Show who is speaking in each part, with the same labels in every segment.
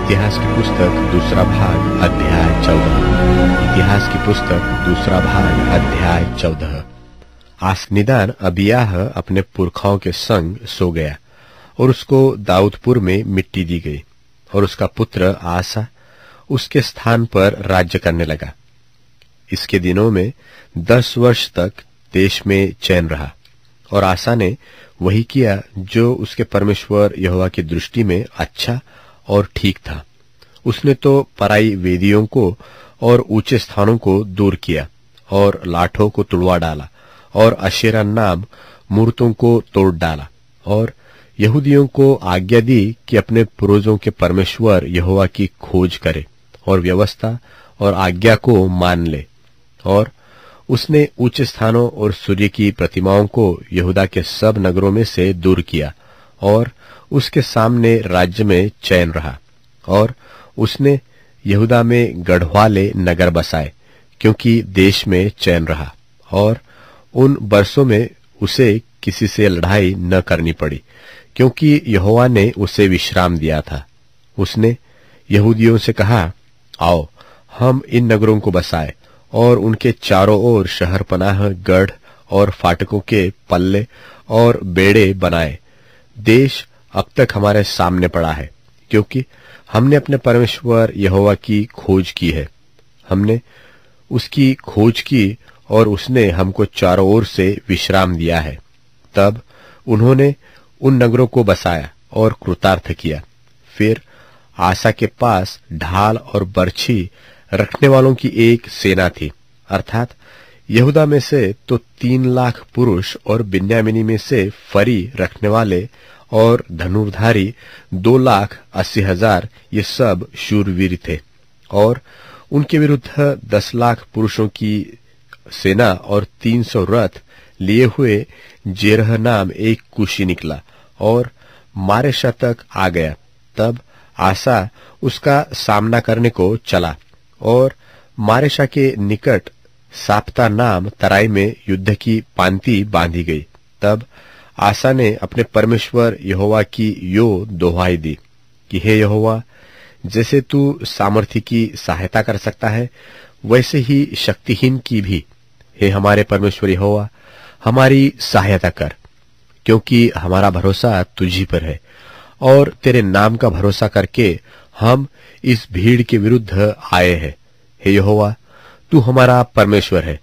Speaker 1: इतिहास की पुस्तक दूसरा भाग अध्याय 14। इतिहास की पुस्तक दूसरा भाग अध्याय 14। आसनिदान अबियाह अपने पुरखाओं के संग सो गया और उसको दाऊदपुर में मिट्टी दी गई और उसका पुत्र आसा उसके स्थान पर राज्य करने लगा। इसके दिनों में 10 वर्ष तक देश में चैन रहा और आसा ने वही किया जो उसके परमेश्वर यहोवा की दृष्टि में अच्छा और ठीक था। उसने तो पराई वेदियों को और ऊंचे स्थानों को दूर किया और लाठों को तुड़वा डाला और अशेरा नाम मूर्तों को तोड़ डाला और यहूदियों को आज्ञा दी कि अपने पूर्वजों के परमेश्वर यहोवा की खोज करे और व्यवस्था और आज्ञा को मान ले। और उसने ऊंचे स्थानों और सूर्य की प्रतिमाओं को यहूदा के सब नगरों में से दूर किया और उसके सामने राज्य में चैन रहा। और उसने यहूदा में गढ़वाले नगर बसाए क्योंकि देश में चैन रहा और उन बरसों में उसे किसी से लड़ाई न करनी पड़ी क्योंकि यहोवा ने उसे विश्राम दिया था। उसने यहूदियों से कहा, आओ हम इन नगरों को बसाए और उनके चारों ओर शहर पनाह गढ़ और फाटकों के पल्ले और बेड़े बनाए। देश अब तक हमारे सामने पड़ा है क्योंकि हमने अपने परमेश्वर यहोवा की खोज की है। हमने उसकी खोज की और उसने हमको चारों ओर से विश्राम दिया है। तब उन्होंने उन नगरों को बसाया और कृतार्थ किया। फिर आसा के पास ढाल और बर्छी रखने वालों की एक सेना थी, अर्थात यहूदा में से तो 3 लाख पुरुष और बिन्यामीनी में से फरी रखने वाले और धनुर्धारी 2,80,000 ये सब शूरवीर थे। और उनके विरुद्ध 10 लाख पुरुषों की सेना और 300 रथ लिए हुए जेरह नाम एक कुशी निकला और मारेशा तक आ गया। तब आसा उसका सामना करने को चला और मारेशा के निकट साप्ता नाम तराई में युद्ध की पांति बांधी गई। तब आसा ने अपने परमेश्वर यहोवा की यो दोहाई दी कि हे यहोवा, जैसे तू सामर्थी की सहायता कर सकता है वैसे ही शक्तिहीन की भी, हे हमारे परमेश्वर यहोवा, हमारी सहायता कर, क्योंकि हमारा भरोसा तुझी पर है और तेरे नाम का भरोसा करके हम इस भीड़ के विरुद्ध आए हैं। हे यहोवा, तू हमारा परमेश्वर है,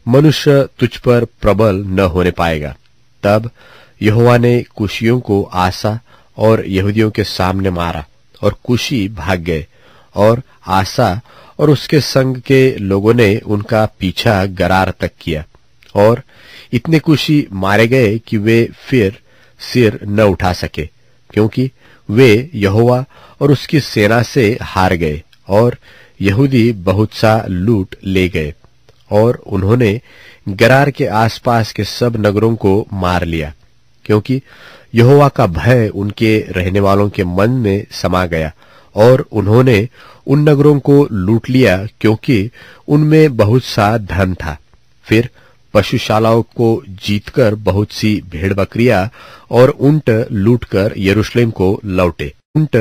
Speaker 1: मनुष्य तुझ पर प्रबल न होने पाएगा। तब यहोवा ने कुशियों को आसा और यहूदियों के सामने मारा और कुशी भाग गए और आसा और उसके संग के लोगों ने उनका पीछा गरार तक किया और इतने कुशी मारे गए कि वे फिर सिर न उठा सके क्योंकि वे यहोवा और उसकी सेना से हार गए और यहूदी बहुत सा लूट ले गए। और उन्होंने गरार के आसपास के सब नगरों को मार लिया क्योंकि यहोवा का भय उनके रहने वालों के मन में समा गया और उन्होंने उन नगरों को लूट लिया क्योंकि उनमें बहुत सा धन था। फिर पशुशालाओं को जीतकर बहुत सी भेड़ बकरियां और ऊंट लूटकर यरूशलेम को लौटे। ऊंट